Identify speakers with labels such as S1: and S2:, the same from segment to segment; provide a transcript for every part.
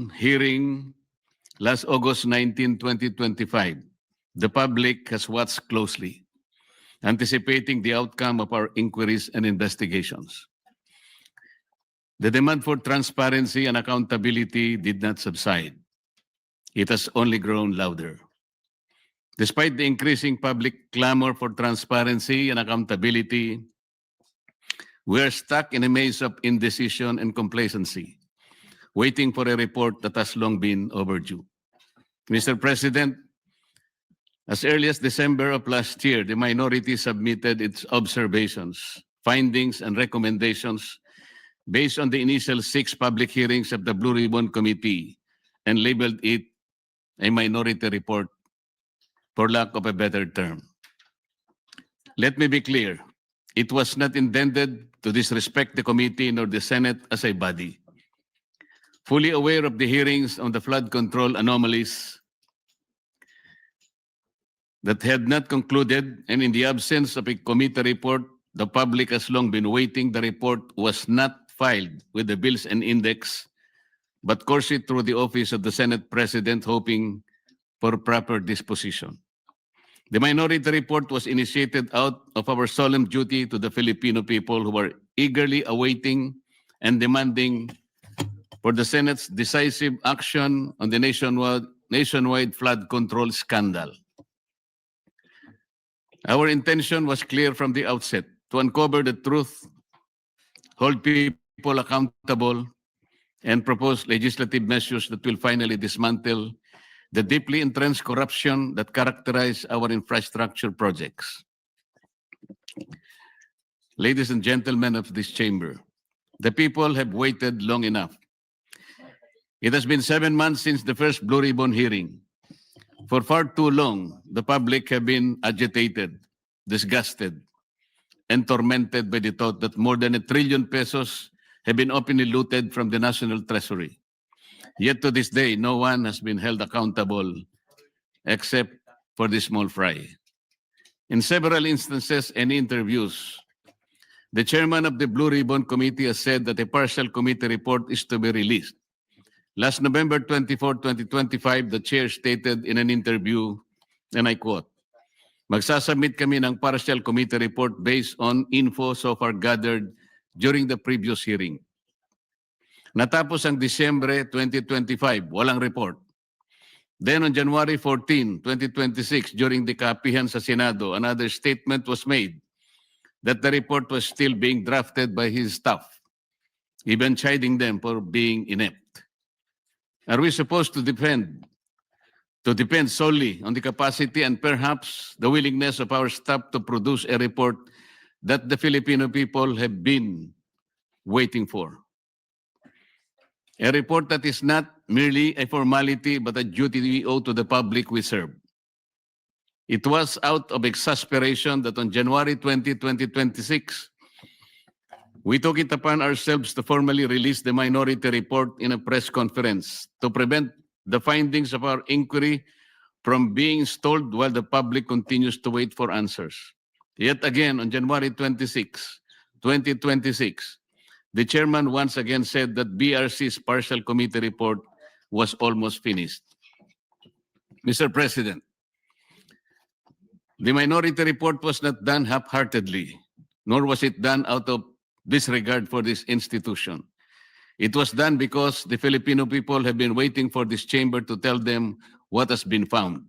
S1: hearing last August 19, 2025, the public has watched closely, anticipating the outcome of our inquiries and investigations. The demand for transparency and accountability did not subside. It has only grown louder. Despite the increasing public clamor for transparency and accountability, we are stuck in a maze of indecision and complacency, waiting for a report that has long been overdue. Mr. President, as early as December of last year, the minority submitted its observations, findings, and recommendations based on the initial 6 public hearings of the Blue Ribbon Committee and labeled it a minority report, for lack of a better term. Let me be clear, it was not intended to disrespect the committee nor the Senate as a body. Fully aware of the hearings on the flood control anomalies that had not concluded, and in the absence of a committee report, the public has long been waiting. The report was not filed with the Bills and Index, but coursed through the office of the Senate President, hoping for proper disposition. The minority report was initiated out of our solemn duty to the Filipino people who are eagerly awaiting and demanding for the Senate's decisive action on the nationwide flood control scandal. Our intention was clear from the outset: to uncover the truth, hold people accountable, and propose legislative measures that will finally dismantle the deeply entrenched corruption that characterize our infrastructure projects. Ladies and gentlemen of this chamber, the people have waited long enough. It has been 7 months since the first Blue Ribbon hearing. For far too long, the public have been agitated, disgusted, and tormented by the thought that more than ₱1 trillion have been openly looted from the National Treasury. Yet to this day, no one has been held accountable except for the small fry. In several instances and interviews, the chairman of the Blue Ribbon Committee has said that a partial committee report is to be released. Last November 24, 2025, the chair stated in an interview, and I quote, "Magsasubmit kami ng partial committee report based on info so far gathered during the previous hearing." Natapos ang Disyembre 2025, walang report. Then on January 14, 2026, during the kapihan sa Senado, another statement was made that the report was still being drafted by his staff, even chiding them for being inept. Are we supposed to depend solely on the capacity and perhaps the willingness of our staff to produce a report that the Filipino people have been waiting for? A report that is not merely a formality but a duty we owe to the public we serve. It was out of exasperation that on January 20, 2026, we took it upon ourselves to formally release the minority report in a press conference to prevent the findings of our inquiry from being stalled while the public continues to wait for answers. Yet again, on January 26, 2026, the chairman once again said that BRC's partial committee report was almost finished. Mr. President, the minority report was not done half-heartedly, nor was it done out of disregard for this institution. It was done because the Filipino people have been waiting for this chamber to tell them what has been found.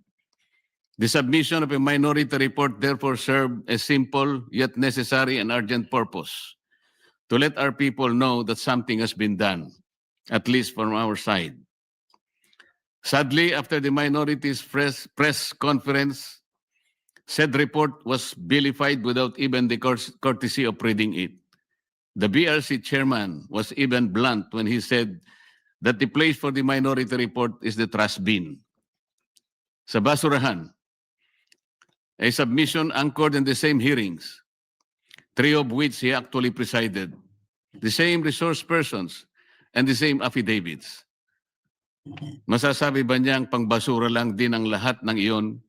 S1: The submission of a minority report therefore served a simple yet necessary and urgent purpose: to let our people know that something has been done, at least from our side. Sadly, after the minority's press conference, said report was vilified without even the courtesy of reading it. The BRC chairman was even blunt when he said that the place for the minority report is the trash bin. Sa basurahan, a submission anchored in the same hearings, 3 of which he actually presided, the same resource persons, and the same affidavits. Masasabi ba niyang pangbasura lang din ang lahat ng iyon?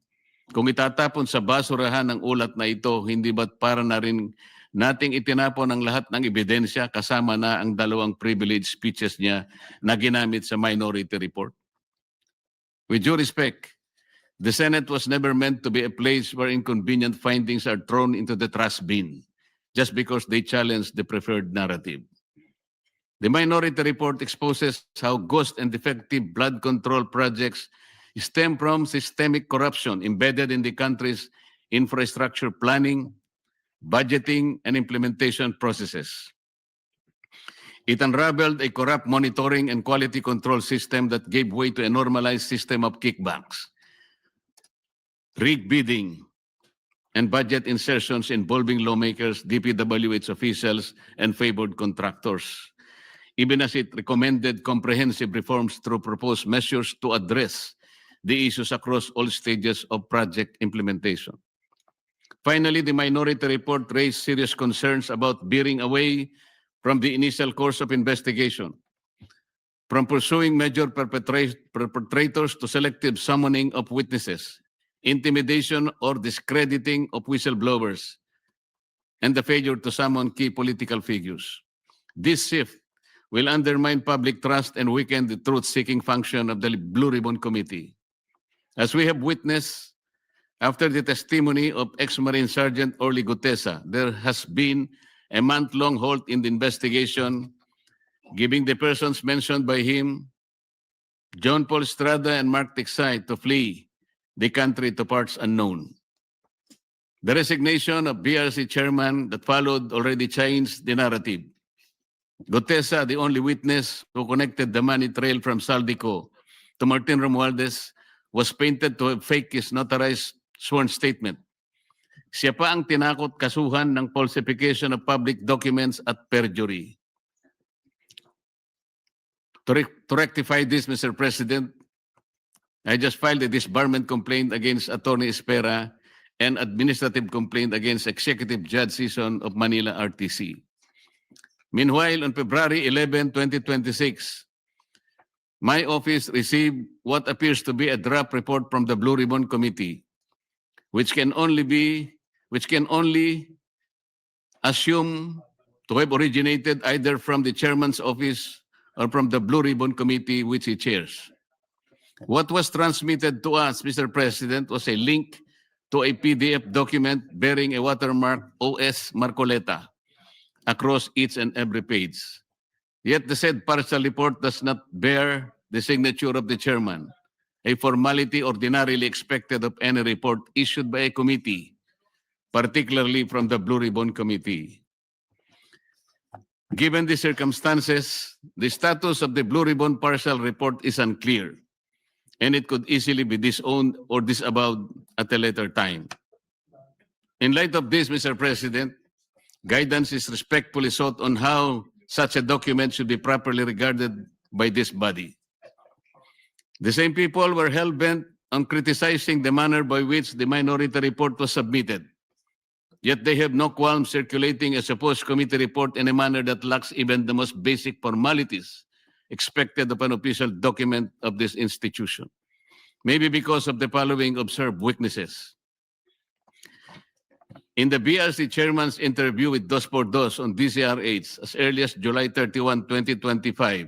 S1: Kung itatapon sa basurahan ang ulat na ito, hindi ba't para na rin nating itinapon ang lahat ng ebidensya kasama na ang dalawang privileged speeches niya na ginamit sa minority report. With due respect, the Senate was never meant to be a place where inconvenient findings are thrown into the trash bin just because they challenge the preferred narrative. The minority report exposes how ghost and defective blood control projects stem from systemic corruption embedded in the country's infrastructure planning, budgeting, and implementation processes. It unraveled a corrupt monitoring and quality control system that gave way to a normalized system of kickbacks, rigged bidding, and budget insertions involving lawmakers, DPWH officials, and favored contractors, even as it recommended comprehensive reforms through proposed measures to address the issues across all stages of project implementation. Finally, the minority report raised serious concerns about veering away from the initial course of investigation, from pursuing major perpetrators to selective summoning of witnesses, intimidation or discrediting of whistleblowers, and the failure to summon key political figures. This shift will undermine public trust and weaken the truth-seeking function of the Blue Ribbon Committee. As we have witnessed, after the testimony of ex-Marine Sergeant Orly Gutesa, there has been a month-long halt in the investigation, giving the persons mentioned by him, John Paul Estrada and Mark Tiksay, to flee the country to parts unknown. The resignation of BRC chairman that followed already changed the narrative. Gutesa, the only witness who connected the money trail from Saldico to Martin Romualdez, was painted to have faked his notarized sworn statement. Siya pa ang tinakot kasuhan ng falsification of public documents at perjury. To rectify this, Mr. President, I just filed a disbarment complaint against Attorney Espera and administrative complaint against Executive Judge Season of Manila RTC. Meanwhile, on February 11, 2026, my office received what appears to be a draft report from the Blue Ribbon Committee, which can only assume to have originated either from the chairman's office or from the Blue Ribbon Committee which he chairs. What was transmitted to us, Mr. President, was a link to a PDF document bearing a watermark OS Marcoleta across each and every page. Yet the said partial report does not bear the signature of the chairman, a formality ordinarily expected of any report issued by a committee, particularly from the Blue Ribbon Committee. Given the circumstances, the status of the Blue Ribbon partial report is unclear, and it could easily be disowned or disavowed at a later time. In light of this, Mr. President, guidance is respectfully sought on how such a document should be properly regarded by this body. The same people were hell-bent on criticizing the manner by which the minority report was submitted. Yet they have no qualm circulating a supposed committee report in a manner that lacks even the most basic formalities expected of an official document of this institution. Maybe because of the following observed weaknesses. In the BRC chairman's interview with Dos por Dos on DCRH as early as July 31, 2025,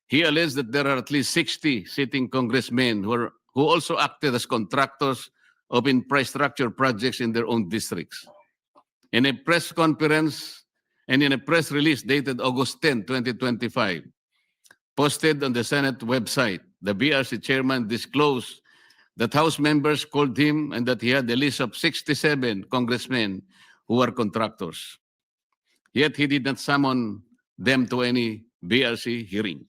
S1: he alleged that there are at least 60 sitting congressmen who also acted as contractors of infrastructure projects in their own districts. In a press conference and in a press release dated August 10, 2025, posted on the Senate website, the BRC chairman disclosed that House members called him and that he had a list of 67 congressmen who were contractors. Yet he did not summon them to any BRC hearing.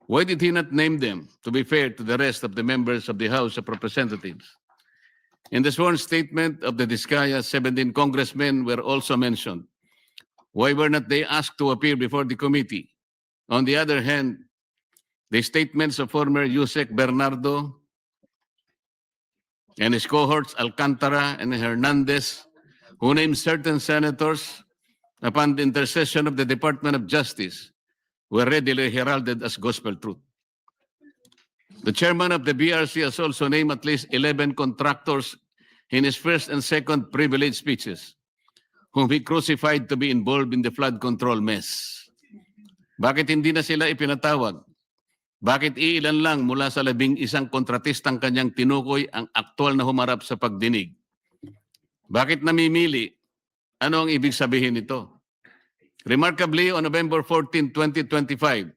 S1: Why did he not name them, to be fair to the rest of the members of the House of Representatives? In the sworn statement of the Diskaya, 17 congressmen were also mentioned. Why were not they asked to appear before the committee? On the other hand, the statements of former Yusek Bernardo and his cohorts Alcantara and Hernandez, who named certain senators upon the intercession of the Department of Justice, were readily heralded as gospel truth. The chairman of the BRC has also named at least 11 contractors in his first and second privilege speeches, whom he crucified to be involved in the flood control mess. Bakit hindi na sila ipinatawag? Bakit iilan lang mula sa 11 kontratistang kanyang tinukoy ang aktual na humarap sa pagdinig? Bakit namimili? Ano ang ibig sabihin nito? Remarkably, on November 14, 2025,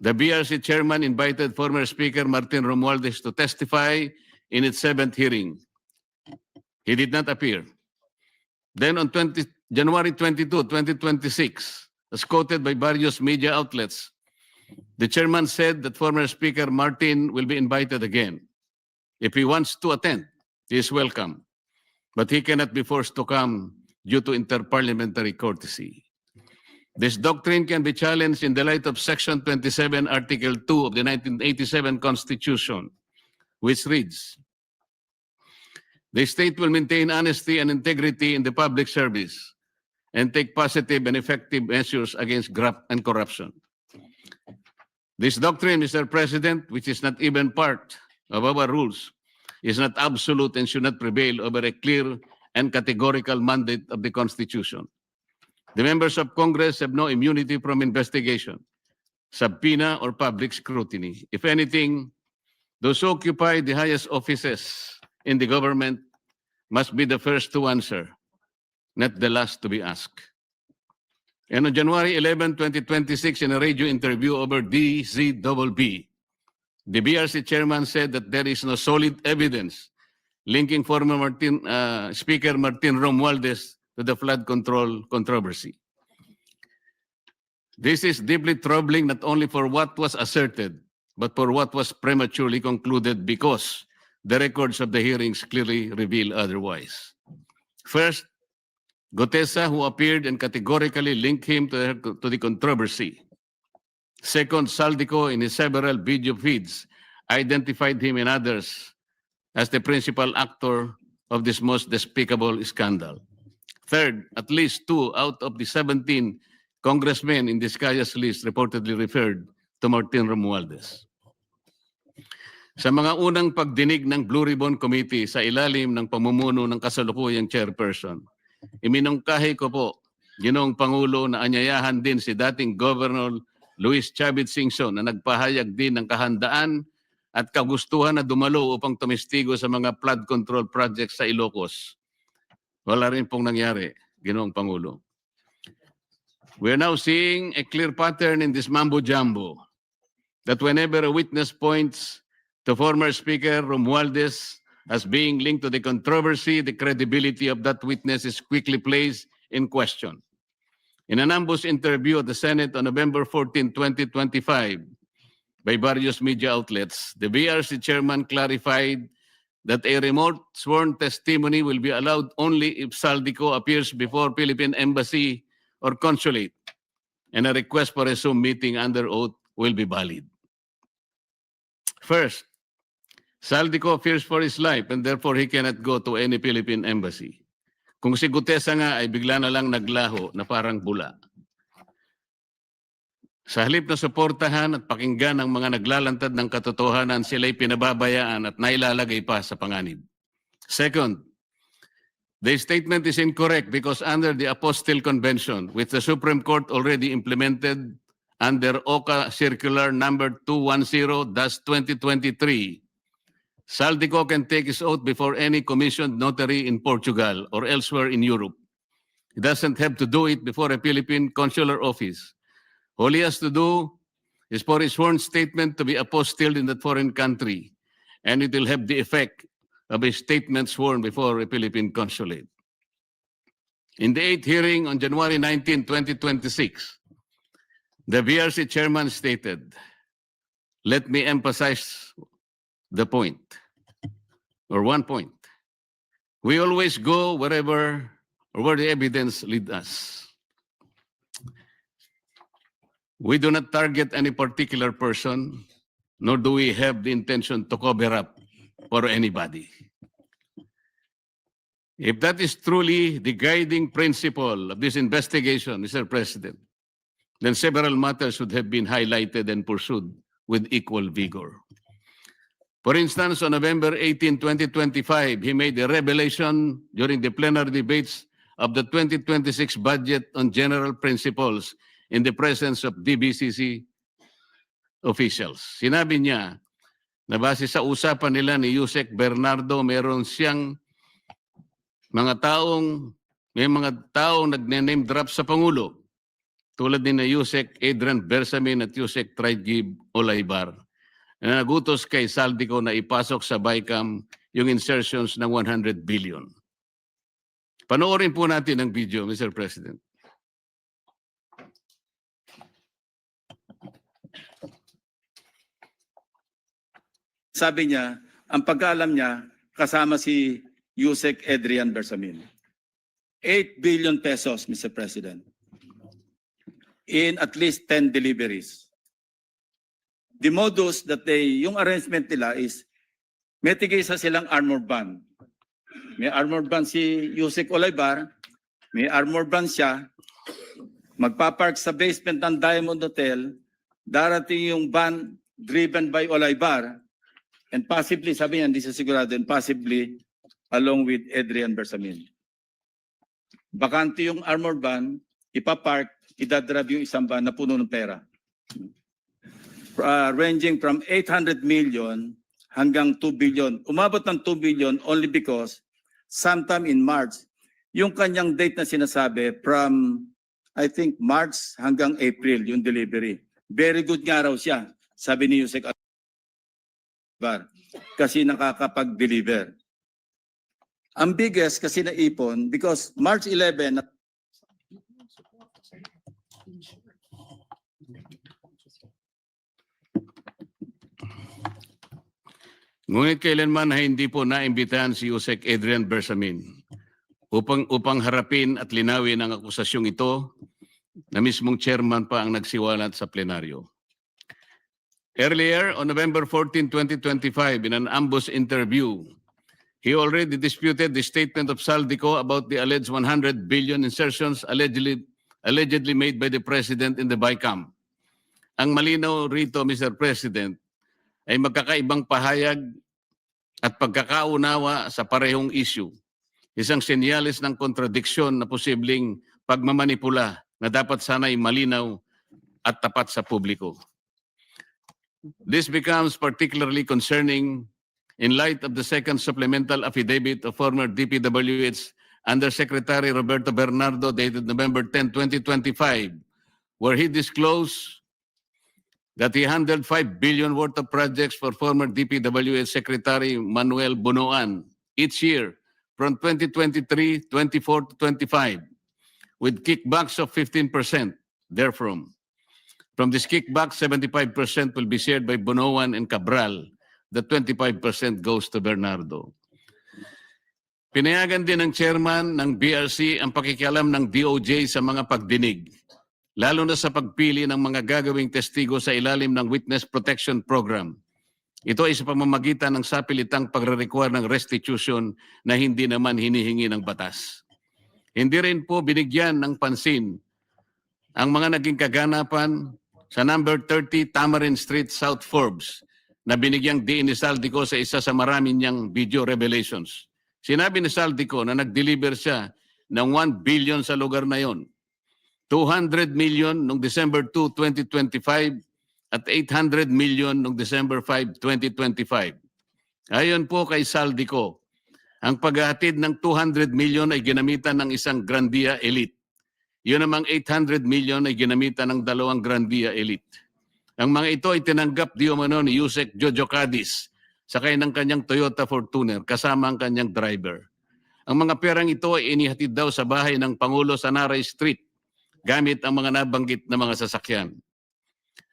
S1: the BRC chairman invited former Speaker Martin Romualdez to testify in its 7th hearing. He did not appear. Then on January 22, 2026, as quoted by various media outlets, the chairman said that former Speaker Martin will be invited again. If he wants to attend, he is welcome. But he cannot be forced to come due to interparliamentary courtesy. This doctrine can be challenged in the light of Section 27, Article 2 of the 1987 Constitution, which reads, "The state will maintain honesty and integrity in the public service and take positive and effective measures against graft and corruption." This doctrine, Mr. President, which is not even part of our rules, is not absolute and should not prevail over a clear and categorical mandate of the Constitution. The members of Congress have no immunity from investigation, subpoena, or public scrutiny. If anything, those who occupy the highest offices in the government must be the first to answer, not the last to be asked. And on January 11, 2026, in a radio interview over DZBB, the BRC chairman said that there is no solid evidence linking former Speaker Martin Romualdez to the flood control controversy. This is deeply troubling not only for what was asserted, but for what was prematurely concluded because the records of the hearings clearly reveal otherwise. First, Gutesa, who appeared and categorically linked him to the controversy. Second, Saldico, in his several video feeds, identified him and others as the principal actor of this most despicable scandal. Third, at least 2 out of the 17 congressmen in Discaya's list reportedly referred to Martin Romualdez. Sa mga unang pagdinig ng Blue Ribbon Committee sa ilalim ng pamumuno ng kasalukuyang chairperson, iminungkahi ko po, Ginoong Pangulo, na anyayahan din si dating Governor Luis Chavez Singson na nagpahayag din ng kahandaan at kagustuhan na dumalo upang tumistigo sa mga flood control projects sa Ilocos. Wala rin pong nangyari, Ginoong Pangulo. We are now seeing a clear pattern in this mambo-jumbo that whenever a witness points to former Speaker Romualdez as being linked to the controversy, the credibility of that witness is quickly placed in question. In an ambush interview at the Senate on November 14, 2025, by various media outlets, the BRC chairman clarified that a remote sworn testimony will be allowed only if Saldico appears before Philippine Embassy or Consulate, and a request for a Zoom meeting under oath will be valid. First, Saldico fears for his life and therefore he cannot go to any Philippine Embassy. Kung si Gutesa nga ay bigla na lang naglaho na parang bula. Sa halip na suportahan at pakinggan ang mga naglalantad ng katotohanan, sila'y pinababayaan at nailalagay pa sa panganib. Second, the statement is incorrect because under the Apostille Convention, which the Supreme Court already implemented under OCA Circular number 210-2023, Saldico can take his oath before any commissioned notary in Portugal or elsewhere in Europe. He doesn't have to do it before a Philippine consular office. All he has to do is for his sworn statement to be apostilled in that foreign country, and it will have the effect of a statement sworn before a Philippine consulate. In the 8th hearing on January 19, 2026, the BRC chairman stated, "Let me emphasize the point, or one point. We always go wherever or where the evidence leads us. We do not target any particular person, nor do we have the intention to cover up for anybody. If that is truly the guiding principle of this investigation, Mr. President, then several matters should have been highlighted and pursued with equal vigor. For instance, on November 18, 2025, he made a revelation during the plenary debates of the 2026 budget on general principles in the presence of DBCC officials. Sinabi niya na base sa usapan nila ni Yusek Bernardo, meron siyang may mga taong nagne-name drop sa Pangulo tulad ni na Yusek Adrian Bersamin at Yusek Traigib Olaybar na nagutos kay Saldico na ipasok sa BICAM yung insertions ng 100 billion. Panoorin po natin ang video, Mr. President.
S2: Sabi niya, ang pagkaalam niya, kasama si Yusek Adrian Bersamin. 8 billion pesos, Mr. President, in at least 10 deliveries. The modus that yung arrangement nila is, may tigisa silang armor van. May armor van si Yusek Olaybar, may armor van siya, magpapark sa basement ng Diamond Hotel, darating yung van driven by Olaybar, and possibly, sabi niya, hindi siya sigurado, and possibly along with Adrian Bersamin. Bakante yung armor van, ipapark, idadrab yung isang van na puno ng pera. Ranging from 800 million hanggang 2 billion. Umabot ng 2 billion only because sometime in March, yung kanyang date na sinasabi from, I think, March hanggang April, yung delivery. Very good nga raw siya, sabi ni Yusek Bar, kasi nakakapag-deliver. Ang biggest kasi naipon, because March 11,
S1: Ngunit kailanman ay hindi po naimbitahan si Yusek Adrian Bersamin upang harapin at linawin ang akusasyong ito na mismong chairman pa ang nagsiwalat sa plenaryo. Earlier, on November 14, 2025, in an ambush interview, he already disputed the statement of Saldico about the alleged 100 billion insertions allegedly made by the President in the BICAM. Ang malinaw rito, Mr. President, ay magkakaibang pahayag at pagkakaunawa sa parehong issue. Isang senyalis ng kontradiksyon na posibleng pagmamanipula na dapat sana'y malinaw at tapat sa publiko. This becomes particularly concerning in light of the second supplemental affidavit of former DPWH Undersecretary Roberto Bernardo dated November 10, 2025, where he disclosed that he handled 5 billion worth of projects for former DPWH Secretary Manuel Bunoan each year from 2023, 24 to 25 with kickbacks of 15% therefrom. From this kickback, 75% will be shared by Bunoan and Cabral. The 25% goes to Bernardo. Pinayagan din ng chairman ng BRC ang pakikialam ng DOJ sa mga pagdinig, lalo na sa pagpili ng mga gagawing testigo sa ilalim ng Witness Protection Program. Ito ay sa pamamagitan ng sapilitang pagre-require ng restitution na hindi naman hinihingi ng batas. Hindi rin po binigyan ng pansin ang mga naging kaganapan sa number 30 Tamarin Street, South Forbes, na binigyang diin ni Saldico sa isa sa marami niyang video revelations. Sinabi ni Saldico na nag-deliver siya ng 1 billion sa lugar na yon. 200 million noong December 2, 2025 at 800 million noong December 5, 2025. Ayon po kay Saldico, ang paghahatid ng 200 million ay ginamitan ng isang Grandia Elite. Yun namang 800 million ay ginamitan ng dalawang Grandia Elite. Ang mga ito ay tinanggap di umano ni Yusek Jojo Cadiz sakay ng kanyang Toyota Fortuner kasama ang kanyang driver. Ang mga perang ito ay inihatid daw sa bahay ng Pangulo sa Naray Street gamit ang mga nabanggit na mga sasakyan.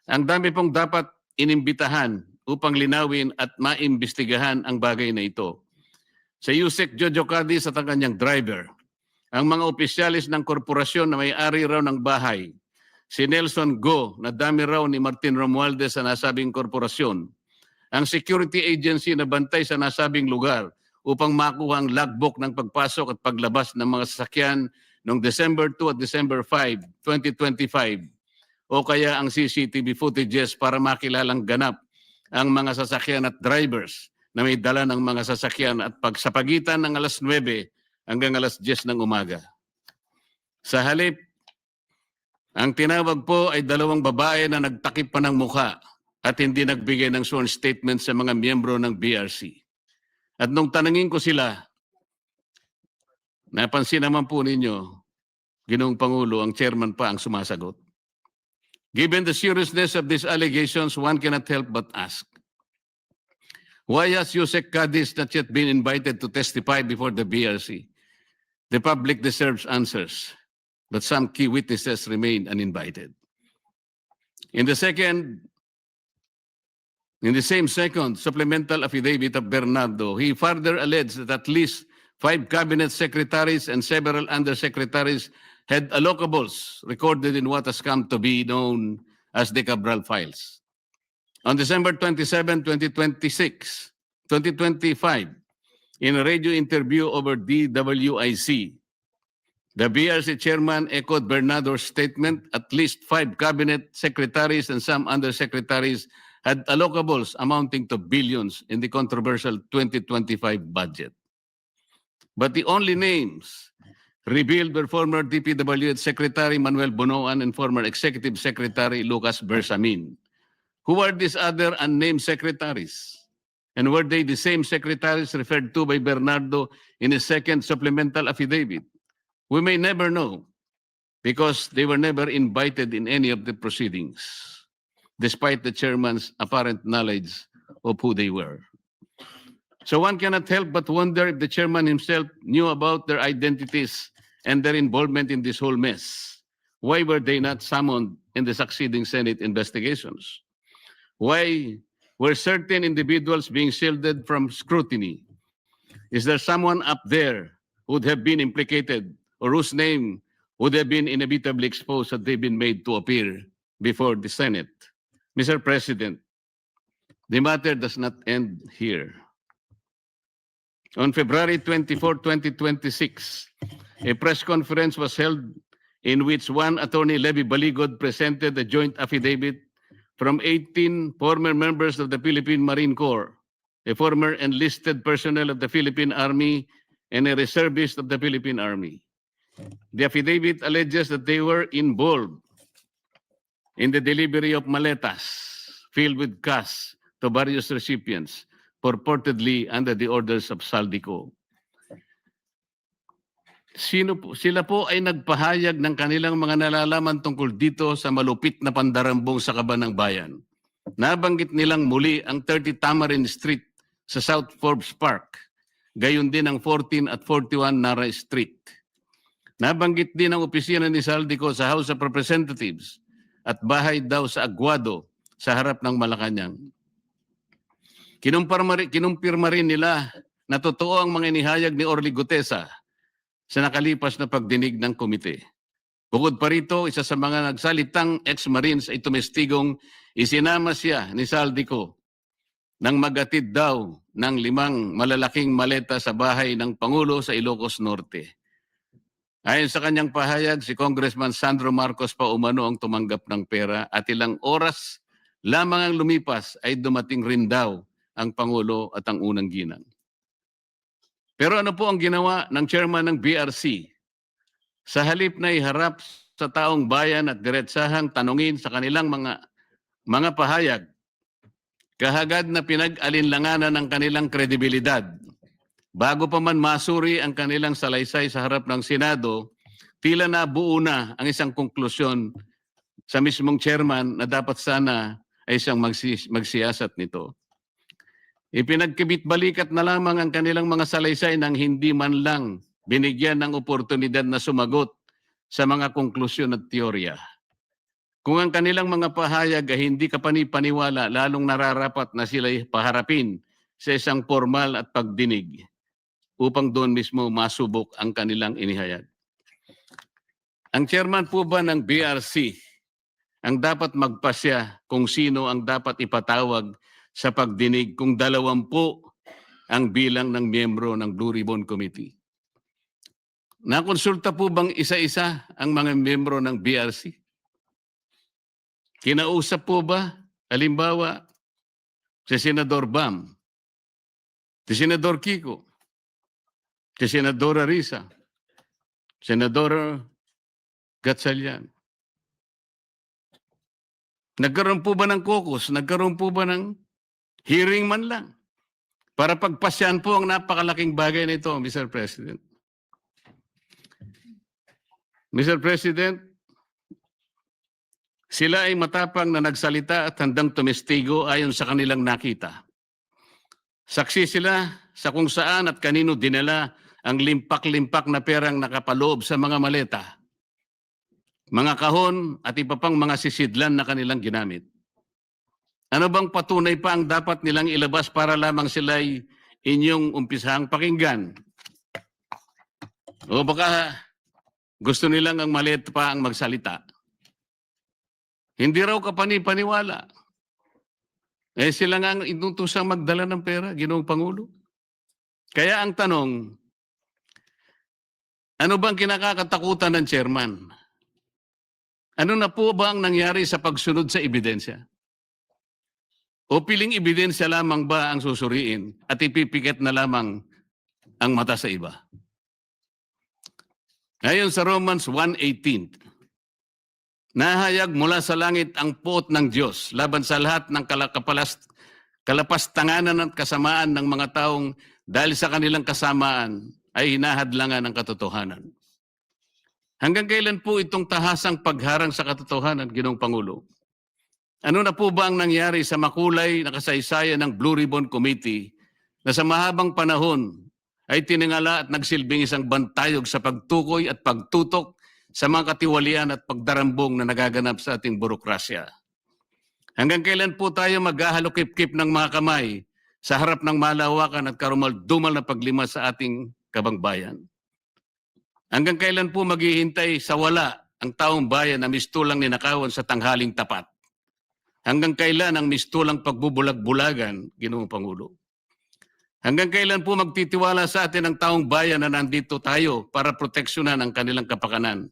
S1: Ang dami pong dapat inimbitahan upang linawin at maimbestigahan ang bagay na ito. Sa Yusek Jojo Cadiz at ang kanyang driver, ang mga opisyalis ng korporasyon na may-ari raw ng bahay, si Nelson Go na dami raw ni Martin Romualdez sa nasabing korporasyon, ang security agency na bantay sa nasabing lugar upang makuha ang logbook ng pagpasok at paglabas ng mga sasakyan noong December 2 at December 5, 2025, o kaya ang CCTV footages para makilalang ganap ang mga sasakyan at drivers na may dala ng mga sasakyan at sa pagitan ng alas 9 hanggang alas 10 ng umaga. Sa halip, ang tinawag po ay dalawang babae na nagtakip pa ng mukha at hindi nagbigay ng sworn statement sa mga miyembro ng BRC. At nung tanungin ko sila, napansin naman po ninyo, Ginoong Pangulo, ang chairman pa ang sumasagot. Given the seriousness of these allegations, one cannot help but ask, why has Yusek Cadiz not yet been invited to testify before the BRC? The public deserves answers, but some key witnesses remain uninvited. In the same second supplemental affidavit of Bernardo, he further alleged that at least 5 cabinet secretaries and several undersecretaries had allocables recorded in what has come to be known as the Cabral files. On December 27, 2025, in a radio interview over DWIC, the BRC chairman echoed Bernardo's statement. At least 5 cabinet secretaries and some undersecretaries had allocables amounting to billions in the controversial 2025 budget. But the only names revealed were former DPWH Secretary Manuel Bonoan and former Executive Secretary Lucas Bersamin. Who are these other unnamed secretaries? And were they the same secretaries referred to by Bernardo in his second supplemental affidavit? We may never know because they were never invited in any of the proceedings, despite the chairman's apparent knowledge of who they were. So one cannot help but wonder if the chairman himself knew about their identities and their involvement in this whole mess. Why were they not summoned in the succeeding Senate investigations? Why were certain individuals being shielded from scrutiny? Is there someone up there who would have been implicated or whose name would have been inevitably exposed had they been made to appear before the Senate? Mr. President, the matter does not end here. On February 24, 2026, a press conference was held in which one attorney Levy Baligod presented a joint affidavit from 18 former members of the Philippine Marine Corps, a former enlisted personnel of the Philippine Army, and a reservist of the Philippine Army. The affidavit alleges that they were involved in the delivery of maletas filled with cash to various recipients, purportedly under the orders of Saldico. Sila po ay nagpahayag ng kanilang mga nalalaman tungkol dito sa malupit na pandarambong sa Kaban ng Bayan. Nabanggit nilang muli ang 30 Tamarind Street sa South Forbes Park, gayon din ang 14 at 41 Nara Street. Nabanggit din ang opisina ni Saldico sa House of Representatives at bahay daw sa Aguado sa harap ng Malacanang. Kinumpirma rin nila na totoo ang mga inihayag ni Orly Gutesa sa nakalipas na pagdinig ng komite. Bukod pa rito, isa sa mga nagsalitang ex-Marines ay tumestigong isinama siya ni Saldico nang magatid daw ng 5 malalaking maleta sa bahay ng Pangulo sa Ilocos Norte. Ayon sa kanyang pahayag, si Congressman Sandro Marcos pa umano ang tumanggap ng pera at ilang oras lamang ang lumipas ay dumating rin daw ang Pangulo at ang unang ginang. Pero ano po ang ginawa ng chairman ng BRC? Sa halip na iharap sa taong bayan at diretsahang tanungin sa kanilang mga pahayag, kahagad na pinag-alinlanganan ng kanilang kredibilidad. Bago pa man masuri ang kanilang salaysay sa harap ng Senado, tila nabuo na ang isang konklusyon sa mismong chairman na dapat sana ay siyang magsiyasat nito. Ipinagkibit-balikat na lamang ang kanilang mga salaysay nang hindi man lang binigyan ng oportunidad na sumagot sa mga konklusyon at teorya. Kung ang kanilang mga pahayag ay hindi kapanipaniwala, lalong nararapat na sila'y paharapin sa isang formal at pagdinig upang doon mismo masubok ang kanilang inihayag. Ang chairman po ba ng BRC ang dapat magpasya kung sino ang dapat ipatawag sa pagdinig kung 20 ang bilang ng miyembro ng Blue Ribbon Committee? Nakonsulta po bang isa-isa ang mga miyembro ng BRC? Kinausap po ba, halimbawa, si Senador Bam, si Senador Kiko, si Senadora Risa, Senador Gatchalian. Nagkaroon po ba ng caucus? Nagkaroon po ba ng hearing man lang? Para pagpasyan po ang napakalaking bagay na ito, Mr. President. Mr. President, sila ay matapang na nagsalita at handang tumestigo ayon sa kanilang nakita. Saksi sila sa kung saan at kanino dinala ang limpak-limpak na perang nakapaloob sa mga maleta, mga kahon at iba pang mga sisidlan na kanilang ginamit. Ano bang patunay pa ang dapat nilang ilabas para lamang sila'y inyong umpisang pakinggan? O baka gusto nilang ang maliit pa ang magsalita? Hindi raw kapani-paniwala. Sila nga ang inutusang magdala ng pera, Ginoong Pangulo. Kaya ang tanong, ano bang kinakatakutan ng chairman? Ano na po ba ang nangyari sa pagsunod sa ebidensya? O piling ebidensya lamang ba ang susuriin at ipipikit na lamang ang mata sa iba? Ngayon sa Romans 1:18, nahayag mula sa langit ang puot ng Diyos laban sa lahat ng kalapastanganan at kasamaan ng mga taong dahil sa kanilang kasamaan ay hinahadlangan ng katotohanan. Hanggang kailan po itong tahasang pagharang sa katotohanan, Ginoong Pangulo? Ano na po ba ang nangyari sa makulay na kasaysayan ng Blue Ribbon Committee na sa mahabang panahon ay tiningala at nagsilbing isang bantayog sa pagtukoy at pagtutok sa mga katiwalian at pagdarambong na nagaganap sa ating burokrasya? Hanggang kailan po tayo maghahalokip-kip ng mga kamay sa harap ng malawakan at karumal-dumal na paglima sa ating kabangbayan? Hanggang kailan po maghihintay sa wala ang taong bayan na mistulang ninakawan sa tanghaling tapat? Hanggang kailan ang mistulang pagbubulag-bulagan, Ginoong Pangulo? Hanggang kailan po magtitiwala sa atin ang taong bayan na nandito tayo para proteksyonan ang kanilang kapakanan?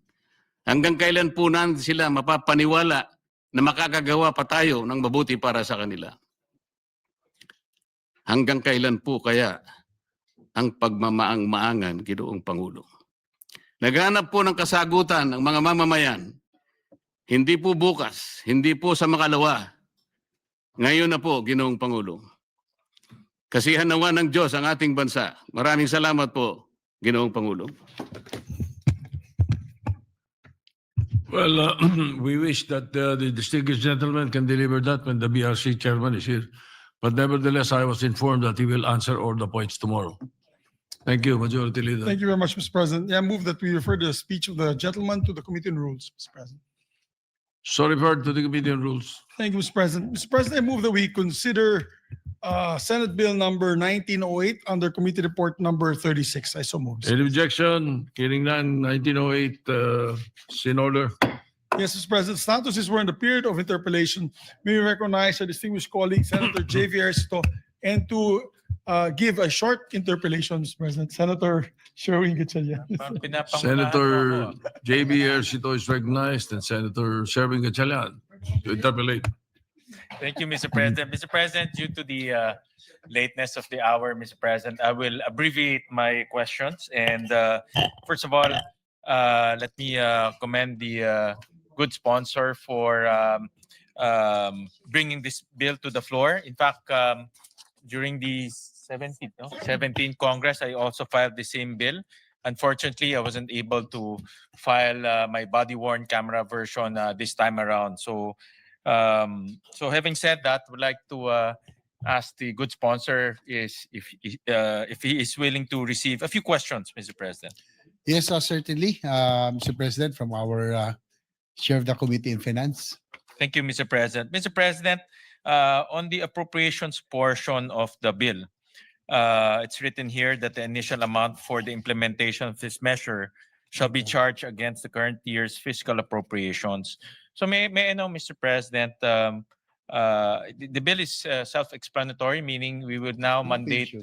S1: Hanggang kailan po natin sila mapapaniwala na makakagawa pa tayo ng mabuti para sa kanila? Hanggang kailan po kaya ang pagmamaang-maangan, Ginoong Pangulo? Naghanap po ng kasagutan ang mga mamamayan. Hindi po bukas, hindi po sa makalawa. Ngayon na po, Ginoong Pangulo. Kasihan nawa ng Diyos ang ating bansa. Maraming salamat po, Ginoong Pangulo.
S3: Well, we wish that the distinguished gentleman can deliver that when the BRC chairman is here. But nevertheless, I was informed that he will answer all the points tomorrow. Thank you, Majority Leader.
S4: Thank you very much, Mr. President. Yeah, I move that we refer the speech of the gentleman to the Committee on Rules, Mr. President.
S3: So referred to the Committee on Rules.
S4: Thank you, Mr. President. Mr. President, I move that we consider Senate Bill number 1908 under Committee Report number 36. I so move.
S3: Any objection? Hearing none, 1908, in order.
S4: Yes, Mr. President, status is we're in the period of interpellation. May we recognize our distinguished colleague, Senator J.V. Ercito, and to give a short interpellation, Mr. President, Senator Sherwin Gatchalian.
S3: Senator J.B. Ercito is recognized and Senator Sherwin Gatchalian to interpolate.
S5: Thank you, Mr. President. Mr. President, due to the lateness of the hour, Mr. President, I will abbreviate my questions. And first of all, let me commend the good sponsor for bringing this bill to the floor. In fact, during the 17th Congress, I also filed the same bill. Unfortunately, I wasn't able to file my body-worn camera version this time around. So having said that, I would like to ask the good sponsor if he is willing to receive a few questions, Mr. President.
S6: Yes, certainly, Mr. President, from our Chair of the Committee in Finance.
S5: Thank you, Mr. President. Mr. President, on the appropriations portion of the bill, it's written here that the initial amount for the implementation of this measure shall be charged against the current year's fiscal appropriations. So may I know, Mr. President, the bill is self-explanatory, meaning we would now mandate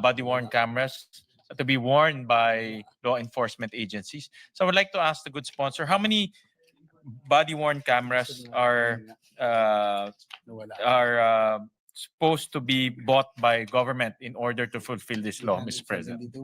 S5: body-worn cameras to be worn by law enforcement agencies. So I would like to ask the good sponsor, how many body-worn cameras are supposed to be bought by government in order to fulfill this law, Mr. President?